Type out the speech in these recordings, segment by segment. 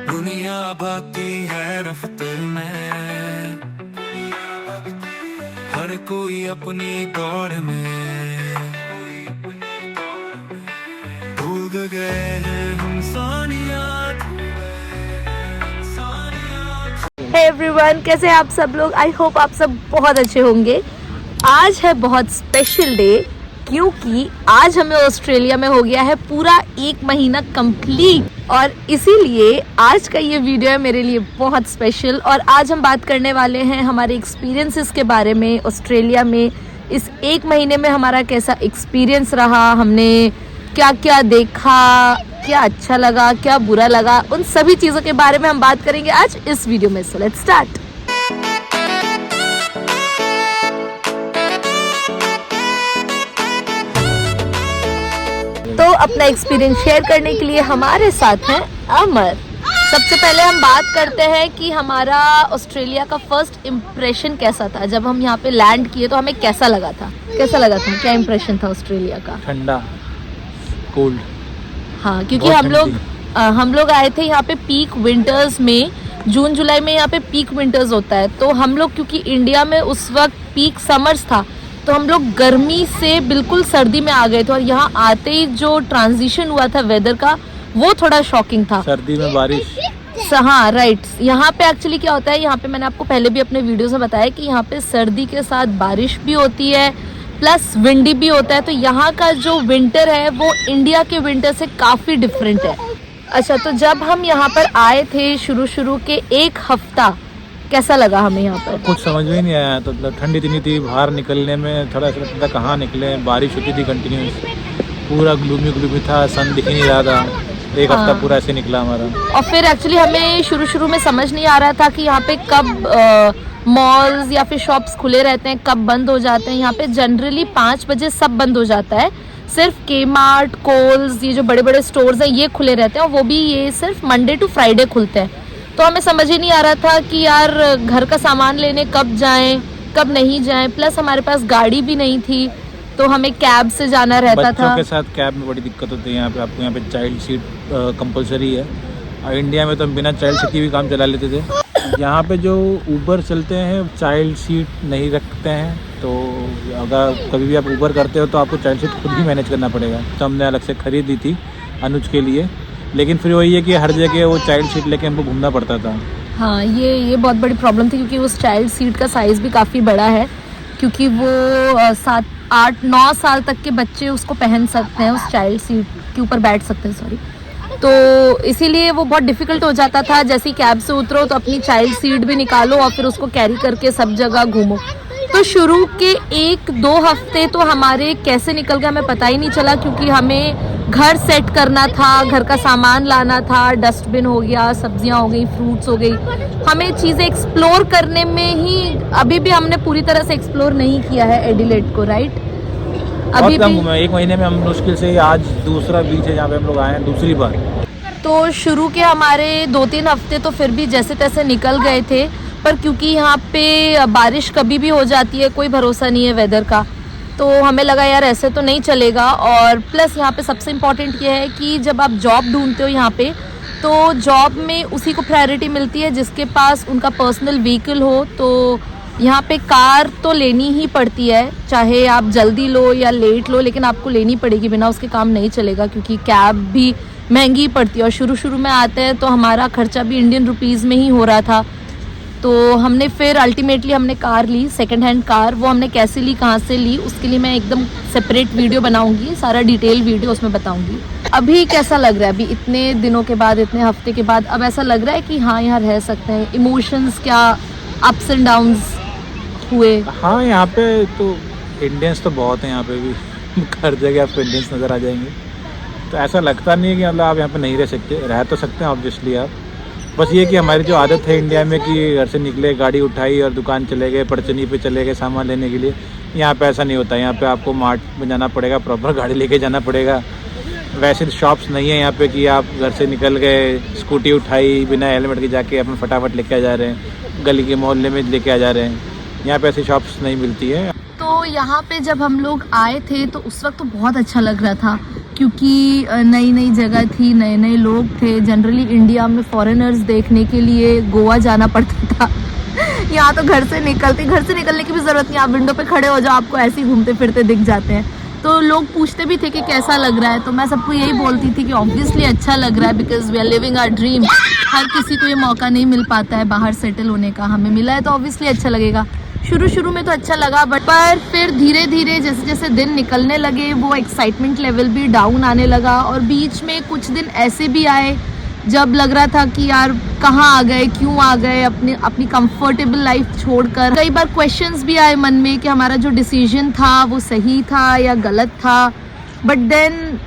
दुनिया भागती है रफ्ते में, हर कोई अपनी दौड़ में, भूल गए हैं हम सानियात। हे एवरीवन, कैसे हैं आप सब लोग। आई होप आप सब बहुत अच्छे होंगे। आज है बहुत स्पेशल डे क्योंकि आज हमें ऑस्ट्रेलिया में हो गया है पूरा 1 महीना कंप्लीट और इसीलिए आज का ये वीडियो है मेरे लिए बहुत स्पेशल। और आज हम बात करने वाले हैं हमारे एक्सपीरियंसेस के बारे में। ऑस्ट्रेलिया में इस 1 महीने में हमारा कैसा एक्सपीरियंस रहा, हमने क्या क्या देखा, क्या अच्छा लगा, क्या बुरा लगा, उन सभी चीज़ों के बारे में हम बात करेंगे आज इस वीडियो में। So let's start. तो अपना एक्सपीरियंस शेयर करने के लिए हमारे साथ हैं अमर। सबसे पहले हम बात करते हैं कि हमारा ऑस्ट्रेलिया का फर्स्ट इम्प्रेशन कैसा था। जब हम यहाँ पे लैंड किए तो हमें कैसा लगा था, क्या इम्प्रेशन था ऑस्ट्रेलिया का? ठंडा, कोल्ड। हाँ, क्योंकि हम लोग आए थे यहाँ पे पीक विंटर्स में। जून जुलाई में यहाँ पे पीक विंटर्स होता है, तो हम लोग क्योंकि इंडिया में उस वक्त पीक समर्स था तो हम लोग गर्मी से बिल्कुल सर्दी में आ गए थे। और यहाँ आते ही जो ट्रांजिशन हुआ था वेदर का वो थोड़ा शॉकिंग था। सर्दी में बारिश। हाँ राइट। यहाँ पे एक्चुअली क्या होता है, यहाँ पे मैंने आपको पहले भी अपने वीडियोस में बताया कि यहाँ पे सर्दी के साथ बारिश भी होती है प्लस विंडी भी होता है। तो यहाँ का जो विंटर है वो इंडिया के विंटर से काफ़ी डिफरेंट है। अच्छा, तो जब हम यहाँ पर आए थे शुरू के 1 हफ्ता कैसा लगा हमें यहाँ पर? कुछ समझ में ही नहीं आया। तो मतलब ठंडी इतनी थी, बाहर निकलने में थोड़ा सा लगता था कहाँ निकले। बारिश होती थी कंटिन्यूस, पूरा ग्लूमी था, सन दिख ही नहीं रहा था। 1 हफ्ता पूरा ऐसे निकला हमारा। और फिर एक्चुअली हमें शुरू में समझ नहीं आ रहा था कि यहाँ पे कब मॉल्स या फिर शॉप्स खुले रहते हैं, कब बंद हो जाते हैं। यहाँ पे जनरली 5 बजे सब बंद हो जाता है। सिर्फ के मार्ट, कोल्स, ये जो बड़े बड़े स्टोर्स हैं ये खुले रहते हैं और वो भी ये सिर्फ मंडे टू फ्राइडे खुलते हैं। तो हमें समझ ही नहीं आ रहा था कि यार घर का सामान लेने कब जाएं कब नहीं जाएं। प्लस हमारे पास गाड़ी भी नहीं थी तो हमें कैब से जाना रहता था। बच्चों के साथ कैब में बड़ी दिक्कत होती है। यहाँ पे आपको यहाँ पे चाइल्ड सीट कंपलसरी है। और इंडिया में तो हम बिना चाइल्ड सीट की भी काम चला लेते थे। यहाँ पे जो ऊबर चलते हैं चाइल्ड सीट नहीं रखते हैं, तो अगर कभी भी आप ऊबर करते हो तो आपको चाइल्ड सीट खुद ही मैनेज करना पड़ेगा। तो हमने अलग से खरीद ली थी अनुज के लिए, लेकिन फिर वही है कि हर जगह वो चाइल्ड सीट लेके हमको घूमना पड़ता था। हाँ, ये बहुत बड़ी प्रॉब्लम थी क्योंकि उस चाइल्ड सीट का साइज़ भी काफ़ी बड़ा है, क्योंकि वो 7, 8, 9 साल तक के बच्चे उसको पहन सकते हैं, उस चाइल्ड सीट के ऊपर बैठ सकते हैं, सॉरी। तो इसीलिए वो बहुत डिफ़िकल्ट हो जाता था। जैसे ही कैब से उतरो तो अपनी चाइल्ड सीट भी निकालो और फिर उसको कैरी करके सब जगह घूमो। तो शुरू के 1-2 हफ्ते तो हमारे कैसे निकल गए हमें पता ही नहीं चला, क्योंकि हमें घर सेट करना था, घर का सामान लाना था, डस्टबिन हो गया, सब्जियां हो गई, फ्रूट्स हो गई। हमें चीज़ें एक्सप्लोर करने में ही अभी भी हमने पूरी तरह से एक्सप्लोर नहीं किया है एडिलेड को, राइट? अभी भी 1 महीने में हम मुश्किल से आज दूसरा बीच है जहाँ पे हम लोग आए हैं दूसरी बार। तो शुरू के हमारे 2-3 हफ्ते तो फिर भी जैसे तैसे निकल गए थे, पर क्योंकि यहाँ पे बारिश कभी भी हो जाती है, कोई भरोसा नहीं है वेदर का, तो हमें लगा यार ऐसे तो नहीं चलेगा। और प्लस यहाँ पे सबसे इम्पॉर्टेंट ये है कि जब आप जॉब ढूंढते हो यहाँ पे, तो जॉब में उसी को प्रायोरिटी मिलती है जिसके पास उनका पर्सनल व्हीकल हो। तो यहाँ पे कार तो लेनी ही पड़ती है, चाहे आप जल्दी लो या लेट लो, लेकिन आपको लेनी पड़ेगी, बिना उसके काम नहीं चलेगा, क्योंकि कैब भी महंगी पड़ती है। और शुरू में आते हैं तो हमारा खर्चा भी इंडियन रुपीज़ में ही हो रहा था। तो हमने फिर अल्टीमेटली हमने कार ली, सेकंड हैंड कार। वो हमने कैसे ली, कहाँ से ली, उसके लिए मैं एकदम सेपरेट वीडियो बनाऊंगी, सारा डिटेल वीडियो उसमें बताऊंगी। अभी कैसा लग रहा है, अभी इतने दिनों के बाद, इतने हफ्ते के बाद अब ऐसा लग रहा है कि हाँ यहाँ रह सकते हैं? इमोशंस क्या अप्स एंड डाउन्स हुए? हाँ, यहाँ पे तो इंडियंस तो बहुत हैं यहाँ पे भी। हर जगह आपको इंडियंस नज़र आ जाएंगे। तो ऐसा लगता नहीं है कि मतलब आप यहाँ पे नहीं रह सकते, रह तो सकते हैं ऑब्वियसली आप। बस ये कि हमारी जो आदत है इंडिया में कि घर से निकले, गाड़ी उठाई और दुकान चले गए, पड़चनी पे चले गए सामान लेने के लिए, यहाँ पे ऐसा नहीं होता। यहाँ पे आपको मार्ट में जाना पड़ेगा, प्रॉपर गाड़ी लेके जाना पड़ेगा। वैसे शॉप्स नहीं है यहाँ पे कि आप घर से निकल गए, स्कूटी उठाई बिना हेलमेट के, जाके अपने फटाफट लेके आ जा रहे हैं, गली के मोहल्ले में लेके आ जा रहे हैं। यहाँ पे ऐसी शॉप्स नहीं मिलती है। तो यहाँ पे जब हम लोग आए थे तो उस वक्त तो बहुत अच्छा लग रहा था, क्योंकि नई नई जगह थी, नए नए लोग थे। जनरली इंडिया में फॉरेनर्स देखने के लिए गोवा जाना पड़ता था। यहाँ तो घर से निकलने की भी ज़रूरत नहीं, आप विंडो पे खड़े हो जाओ, आपको ऐसे ही घूमते फिरते दिख जाते हैं। तो लोग पूछते भी थे कि कैसा लग रहा है, तो मैं सबको यही बोलती थी कि ऑब्वियसली अच्छा लग रहा है, because we are living our dream. हर किसी को ये मौका नहीं मिल पाता है बाहर सेटल होने का, हमें मिला है तो ऑब्वियसली अच्छा लगेगा। शुरू में तो अच्छा लगा, बट पर फिर धीरे धीरे जैसे जैसे दिन निकलने लगे वो एक्साइटमेंट लेवल भी डाउन आने लगा। और बीच में कुछ दिन ऐसे भी आए जब लग रहा था कि यार कहाँ आ गए, क्यों आ गए, अपनी कंफर्टेबल लाइफ छोड़कर। कई बार क्वेश्चंस भी आए मन में कि हमारा जो डिसीजन था वो सही था या गलत था। बट देन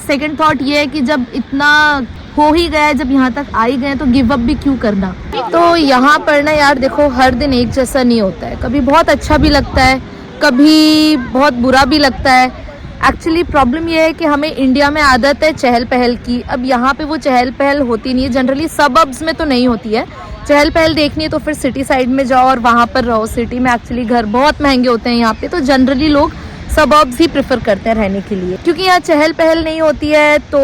सेकंड थॉट ये है कि जब इतना हो ही गया, जब यहाँ तक आ ही गए तो गिव अप भी क्यों करना। तो यहाँ पर ना यार देखो, हर दिन एक जैसा नहीं होता है, कभी बहुत अच्छा भी लगता है, कभी बहुत बुरा भी लगता है। एक्चुअली प्रॉब्लम ये है कि हमें इंडिया में आदत है चहल पहल की, अब यहाँ पे वो चहल पहल होती नहीं है। जनरली सबअब्स में तो नहीं होती है चहल पहल, देखनी है तो फिर सिटी साइड में जाओ और वहाँ पर रहो। सिटी में एक्चुअली घर बहुत महंगे होते हैं यहाँ पे, तो जनरली लोग सबअब्स ही प्रेफर करते हैं रहने के लिए, क्योंकि यहाँ चहल पहल नहीं होती है। तो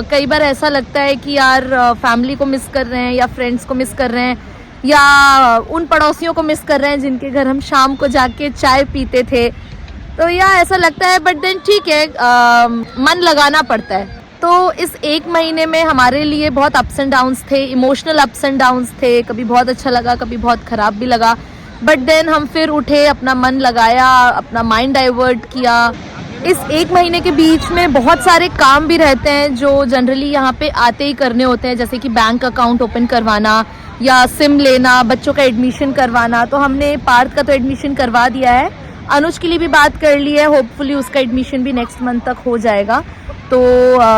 कई बार ऐसा लगता है कि यार फैमिली को मिस कर रहे हैं या फ्रेंड्स को मिस कर रहे हैं या उन पड़ोसियों को मिस कर रहे हैं जिनके घर हम शाम को जाके चाय पीते थे। तो यार ऐसा लगता है, बट देन ठीक है, मन लगाना पड़ता है। तो इस एक महीने में हमारे लिए बहुत अप्स एंड डाउन्स थे, इमोशनल अप्स एंड डाउन्स थे, कभी बहुत अच्छा लगा, कभी बहुत ख़राब भी लगा। बट देन हम फिर उठे, अपना मन लगाया, अपना माइंड डाइवर्ट किया। इस एक महीने के बीच में बहुत सारे काम भी रहते हैं जो जनरली यहाँ पे आते ही करने होते हैं, जैसे कि बैंक अकाउंट ओपन करवाना या सिम लेना, बच्चों का एडमिशन करवाना। तो हमने पार्थ का तो एडमिशन करवा दिया है, अनुज के लिए भी बात कर ली है, होपफुली उसका एडमिशन भी नेक्स्ट मंथ तक हो जाएगा। तो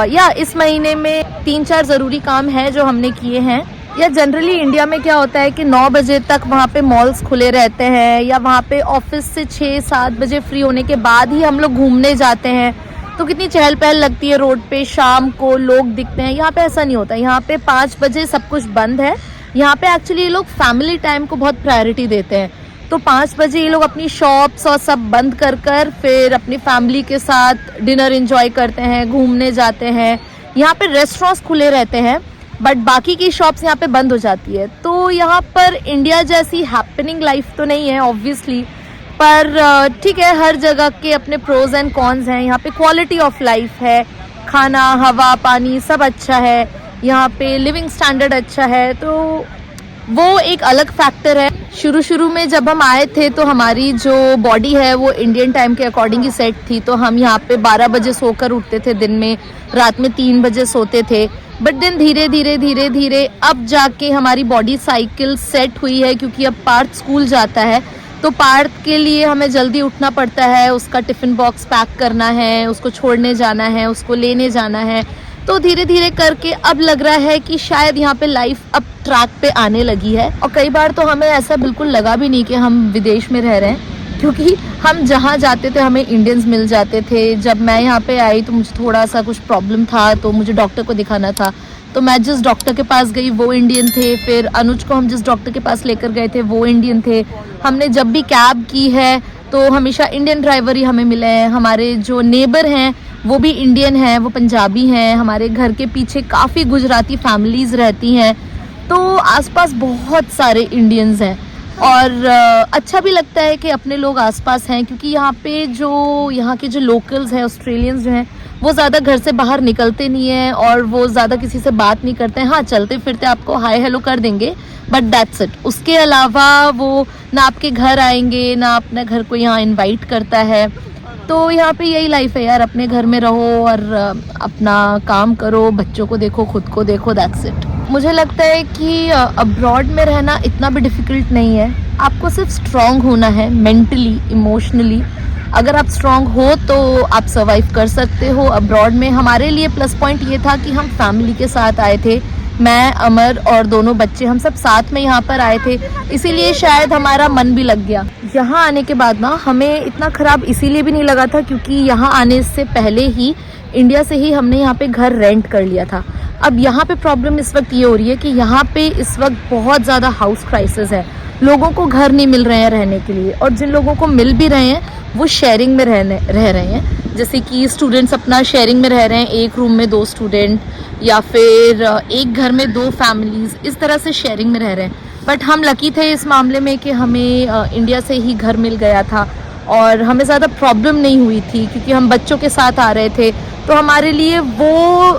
या इस महीने में 3-4 ज़रूरी काम है जो हमने किए हैं। या जनरली इंडिया में क्या होता है कि 9 बजे तक वहाँ पे मॉल्स खुले रहते हैं, या वहाँ पे ऑफिस से 6-7 बजे फ्री होने के बाद ही हम लोग घूमने जाते हैं। तो कितनी चहल पहल लगती है रोड पे, शाम को लोग दिखते हैं। यहाँ पे ऐसा नहीं होता, यहाँ पे 5 बजे सब कुछ बंद है। यहाँ पे एक्चुअली ये लोग फैमिली टाइम को बहुत प्रायोरिटी देते हैं। तो 5 बजे ये लोग अपनी शॉप्स और सब बंद कर फिर अपनी फैमिली के साथ डिनर एंजॉय करते हैं, घूमने जाते हैं। यहाँ पे रेस्टोरेंट्स खुले रहते हैं, बट बाकी की शॉप्स यहाँ पे बंद हो जाती है। तो यहाँ पर इंडिया जैसी हैपनिंग लाइफ तो नहीं है ऑब्वियसली, पर ठीक है, हर जगह के अपने प्रोज एंड कॉन्स हैं। यहाँ पे क्वालिटी ऑफ लाइफ है, खाना, हवा, पानी सब अच्छा है, यहाँ पे लिविंग स्टैंडर्ड अच्छा है, तो वो एक अलग फैक्टर है। शुरू में जब हम आए थे तो हमारी जो बॉडी है वो इंडियन टाइम के अकॉर्डिंग ही सेट थी। तो हम यहाँ पे 12 बजे सोकर उठते थे दिन में, रात में 3 बजे सोते थे। बट देन धीरे धीरे अब जाके हमारी बॉडी साइकिल सेट हुई है, क्योंकि अब पार्थ स्कूल जाता है तो पार्थ के लिए हमें जल्दी उठना पड़ता है, उसका टिफ़िन बॉक्स पैक करना है, उसको छोड़ने जाना है, उसको लेने जाना है। तो धीरे धीरे करके अब लग रहा है कि शायद यहाँ पे लाइफ अब ट्रैक पे आने लगी है। और कई बार तो हमें ऐसा बिल्कुल लगा भी नहीं कि हम विदेश में रह रहे हैं, क्योंकि हम जहाँ जाते थे हमें इंडियंस मिल जाते थे। जब मैं यहाँ पे आई तो मुझे थोड़ा सा कुछ प्रॉब्लम था, तो मुझे डॉक्टर को दिखाना था, तो मैं जिस डॉक्टर के पास गई वो इंडियन थे। फिर अनुज को हम जिस डॉक्टर के पास लेकर गए थे वो इंडियन थे। हमने जब भी कैब की है तो हमेशा इंडियन ड्राइवर ही हमें मिले हैं। हमारे जो नेबर हैं वो भी इंडियन हैं, वो पंजाबी हैं। हमारे घर के पीछे काफ़ी गुजराती फैमिलीज़ रहती हैं, तो आसपास बहुत सारे इंडियंस हैं। और अच्छा भी लगता है कि अपने लोग आसपास हैं, क्योंकि यहाँ के जो लोकल्स हैं, ऑस्ट्रेलियंस जो हैं, वो ज़्यादा घर से बाहर निकलते नहीं हैं और वो ज़्यादा किसी से बात नहीं करते हैं। हाँ, चलते फिरते आपको हाय हेलो कर देंगे, बट दैट्स इट। उसके अलावा वो ना आपके घर आएंगे, ना अपने घर को यहाँ इनवाइट करता है। तो यहाँ पे यही लाइफ है यार, अपने घर में रहो और अपना काम करो, बच्चों को देखो, खुद को देखो, दैट्स इट। मुझे लगता है कि अब्रॉड में रहना इतना भी डिफ़िकल्ट नहीं है। आपको सिर्फ स्ट्रॉन्ग होना है, मेंटली, इमोशनली। अगर आप स्ट्रॉन्ग हो तो आप सर्वाइव कर सकते हो अब्रॉड में। हमारे लिए प्लस पॉइंट ये था कि हम फैमिली के साथ आए थे, मैं, अमर और दोनों बच्चे, हम सब साथ में यहाँ पर आए थे, इसीलिए शायद हमारा मन भी लग गया। यहाँ आने के बाद ना हमें इतना ख़राब इसीलिए भी नहीं लगा था क्योंकि यहाँ आने से पहले ही इंडिया से ही हमने यहाँ पे घर रेंट कर लिया था। अब यहाँ पे प्रॉब्लम इस वक्त ये हो रही है कि यहाँ पे इस वक्त बहुत ज़्यादा हाउस क्राइसिस है, लोगों को घर नहीं मिल रहे हैं रहने के लिए, और जिन लोगों को मिल भी रहे हैं वो शेयरिंग में रह रहे हैं। जैसे कि स्टूडेंट्स अपना शेयरिंग में रह रहे हैं, एक रूम में 2 स्टूडेंट, या फिर एक घर में 2 फैमिलीज़, इस तरह से शेयरिंग में रह रहे हैं। बट हम लकी थे इस मामले में कि हमें इंडिया से ही घर मिल गया था और हमें ज़्यादा प्रॉब्लम नहीं हुई थी, क्योंकि हम बच्चों के साथ आ रहे थे। तो हमारे लिए वो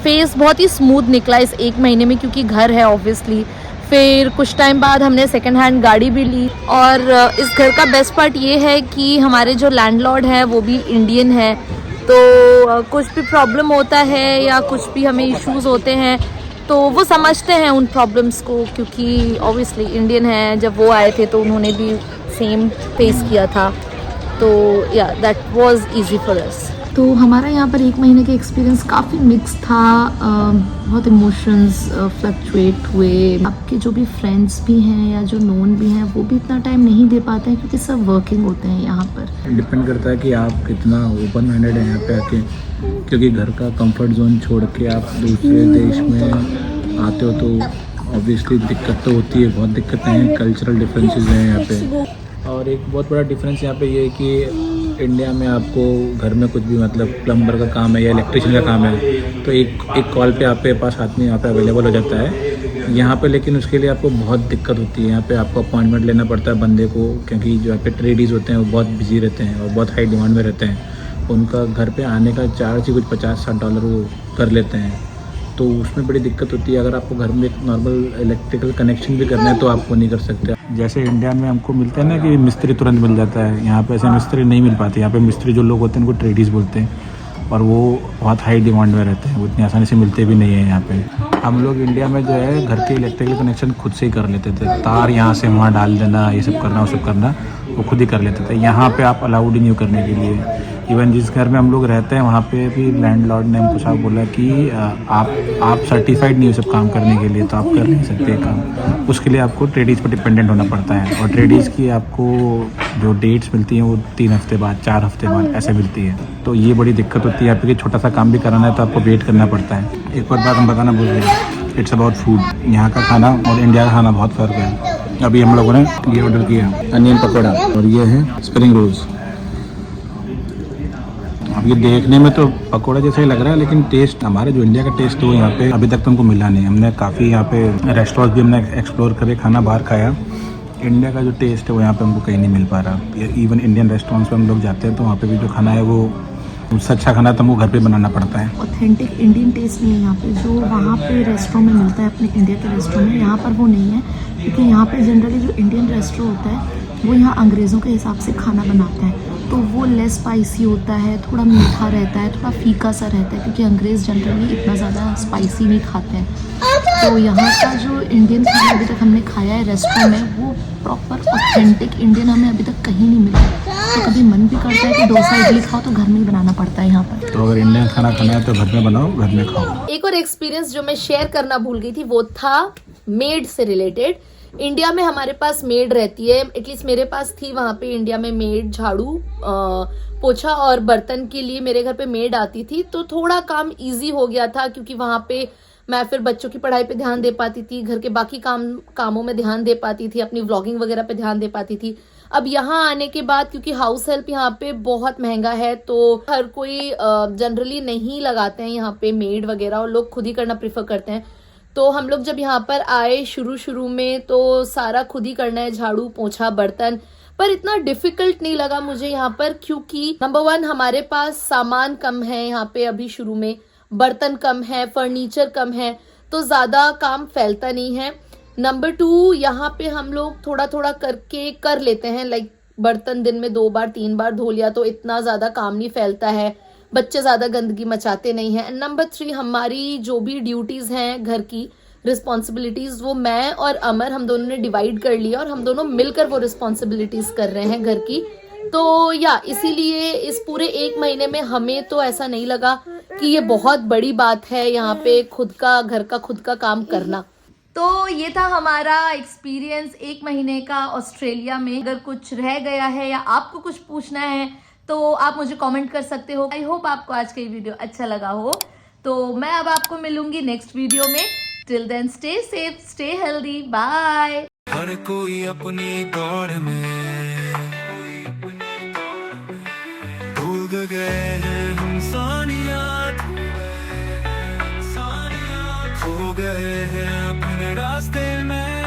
फेज़ बहुत ही स्मूथ निकला इस 1 महीने में, क्योंकि घर है ऑब्वियसली। फिर कुछ टाइम बाद हमने सेकंड हैंड गाड़ी भी ली, और इस घर का बेस्ट पार्ट ये है कि हमारे जो लैंडलॉर्ड है वो भी इंडियन है। तो कुछ भी प्रॉब्लम होता है या कुछ भी हमें इश्यूज होते हैं तो वो समझते हैं उन प्रॉब्लम्स को, क्योंकि ऑब्वियसली इंडियन है। जब वो आए थे तो उन्होंने भी सेम फेस किया था, तो या that was easy for us. तो हमारा यहाँ पर 1 महीने का एक्सपीरियंस काफ़ी मिक्स था। बहुत इमोशंस फ्लक्चुएट हुए। आपके जो भी फ्रेंड्स भी हैं या जो नोन भी हैं वो भी इतना टाइम नहीं दे पाते हैं, क्योंकि सब वर्किंग होते हैं यहाँ पर। डिपेंड करता है कि आप कितना ओपन माइंडेड हैं यहाँ पे आके, क्योंकि घर का कंफर्ट जोन छोड़ के आप दूसरे देश में आते हो तो ऑब्वियसली दिक्कत तो होती है, बहुत दिक्कतें हैं, कल्चरल डिफरेंसेस हैं यहाँ पे। और एक बहुत बड़ा डिफरेंस यहाँ पे ये है कि इंडिया में आपको घर में कुछ भी मतलब प्लम्बर का काम है या इलेक्ट्रिशियन का काम है तो एक कॉल पे आपके पास आदमी यहाँ पे अवेलेबल हो जाता है। यहाँ पे लेकिन उसके लिए आपको बहुत दिक्कत होती है। यहाँ पे आपको अपॉइंटमेंट लेना पड़ता है बंदे को, क्योंकि जो यहाँ पे ट्रेडीज़ होते हैं वो बहुत बिजी रहते हैं और बहुत हाई डिमांड में रहते हैं। उनका घर पे आने का चार्ज ही कुछ $50-60 वो कर लेते हैं, तो उसमें बड़ी दिक्कत होती है। अगर आपको घर में एक नॉर्मल इलेक्ट्रिकल कनेक्शन भी करना है तो आप वो नहीं कर सकते। जैसे इंडिया में हमको मिलता है ना कि मिस्त्री तुरंत मिल जाता है, यहाँ पे ऐसे मिस्त्री नहीं मिल पाते। यहाँ पे मिस्त्री जो लोग होते हैं उनको ट्रेडीज़ बोलते हैं और वो बहुत हाई डिमांड में रहते हैं, वो इतनी आसानी से मिलते भी नहीं है यहाँ पे। हम लोग इंडिया में जो है घर के इलेक्ट्रिकल कनेक्शन खुद से ही कर लेते थे, तार यहाँ से वहाँ डाल देना, ये सब करना वो सब करना वो खुद ही कर लेते थे। यहाँ पे आप अलाउड ही नहीं हो करने के लिए। इवन जिस घर में हम लोग रहते हैं वहाँ पे भी लैंडलॉर्ड ने हमको साहब बोला कि आप सर्टिफाइड नहीं हो सब काम करने के लिए, तो आप कर नहीं सकते काम। उसके लिए आपको ट्रेडीज़ पर डिपेंडेंट होना पड़ता है, और ट्रेडीज़ की आपको जो डेट्स मिलती हैं वो 3 हफ्ते बाद 4 हफ्ते बाद ऐसे मिलती है। तो ये बड़ी दिक्कत होती है। आपको छोटा सा काम भी कराना है तो आपको वेट करना पड़ता है। एक और बात हम बताना भूल गए, इट्स अबाउट फूड। यहाँ का खाना और इंडिया का खाना बहुत फ़र्क है। अभी हम लोगों ने ये ऑर्डर किया अनियन पकौड़ा और ये है स्प्रिंग रोल्स। अब ये देखने में तो पकौड़ा जैसा ही लग रहा है, लेकिन टेस्ट हमारे जो इंडिया का टेस्ट हो यहाँ पे अभी तक तो हमको मिला नहीं। हमने काफ़ी यहाँ पे रेस्टोरेंट भी हमने एक्सप्लोर करे, खाना बाहर खाया। इंडिया का जो टेस्ट है वो यहाँ पे हमको कहीं नहीं मिल पा रहा। इवन इंडियन रेस्टोरेंट्स पे हम लोग जाते हैं तो वहाँ पे भी जो खाना है वो उससे अच्छा खाना तो हमको घर पे बनाना पड़ता है। ऑथेंटिक इंडियन टेस्ट नहीं है यहाँ पे, जो वहाँ पे रेस्टोरेंट में मिलता है अपने इंडिया के रेस्टोरेंट में, यहाँ पर वो नहीं है। क्योंकि यहाँ पे जनरली जो इंडियन रेस्टोरेंट होता है वो यहाँ अंग्रेज़ों के हिसाब से खाना बनाता है, तो वो लेस स्पाइसी होता है, थोड़ा मीठा रहता है, थोड़ा फीका सा रहता है, क्योंकि अंग्रेज़ जनरली इतना ज़्यादा स्पाइसी नहीं खाते हैं। तो यहाँ का जो इंडियन खाना अभी तक हमने खाया है रेस्टोरेंट में वो प्रॉपर ऑथेंटिक इंडियन हमें अभी तक कहीं नहीं मिला। तो कभी मन भी करता है कि डोसा इडली खाओ तो घर में ही बनाना पड़ता है यहाँ पर। तो अगर इंडियन खाना खाना है तो घर में बनाओ, घर में खाओ। एक और एक्सपीरियंस जो मैं शेयर करना भूल गई थी वो था मेड से रिलेटेड। इंडिया में हमारे पास मेड रहती है, एटलीस्ट मेरे पास थी वहाँ पे इंडिया में मेड। झाड़ू पोछा और बर्तन के लिए मेरे घर पे मेड आती थी, तो थोड़ा काम इजी हो गया था, क्योंकि वहाँ पे मैं फिर बच्चों की पढ़ाई पे ध्यान दे पाती थी, घर के बाकी कामों में ध्यान दे पाती थी, अपनी व्लॉगिंग वगैरह पे ध्यान दे पाती थी। अब यहाँ आने के बाद क्योंकि हाउस हेल्प यहाँ पे बहुत महंगा है, तो हर कोई जनरली नहीं लगाते हैं यहाँ पे मेड वगैरह, और लोग खुद ही करना प्रेफर करते हैं। तो हम लोग जब यहाँ पर आए शुरू में तो सारा खुद ही करना है, झाड़ू पोछा बर्तन, पर इतना डिफिकल्ट नहीं लगा मुझे यहाँ पर, क्योंकि नंबर 1 हमारे पास सामान कम है यहाँ पे, अभी शुरू में बर्तन कम है, फर्नीचर कम है, तो ज्यादा काम फैलता नहीं है। नंबर 2 यहाँ पे हम लोग थोड़ा थोड़ा करके कर लेते हैं, लाइक बर्तन दिन में 2 बार 3 बार धो लिया तो इतना ज्यादा काम नहीं फैलता है, बच्चे ज्यादा गंदगी मचाते नहीं हैं। नंबर 3 हमारी जो भी ड्यूटीज हैं घर की रिस्पॉन्सिबिलिटीज, वो मैं और अमर हम दोनों ने डिवाइड कर लिया और हम दोनों मिलकर वो रिस्पॉन्सिबिलिटीज कर रहे हैं घर की। तो या इसीलिए इस पूरे 1 महीने में हमें तो ऐसा नहीं लगा कि ये बहुत बड़ी बात है यहाँ पे खुद का घर का खुद का काम करना। तो ये था हमारा एक्सपीरियंस 1 महीने का ऑस्ट्रेलिया में। अगर कुछ रह गया है या आपको कुछ पूछना है तो आप मुझे कमेंट कर सकते हो। आई होप आपको आज का ये वीडियो अच्छा लगा हो। तो मैं अब आपको मिलूंगी नेक्स्ट वीडियो में। Till then stay safe, stay healthy, bye. हर कोई अपनी दौड़ में भूल गए हैं हम इंसानियत, खो गए हैं अपने रास्ते में।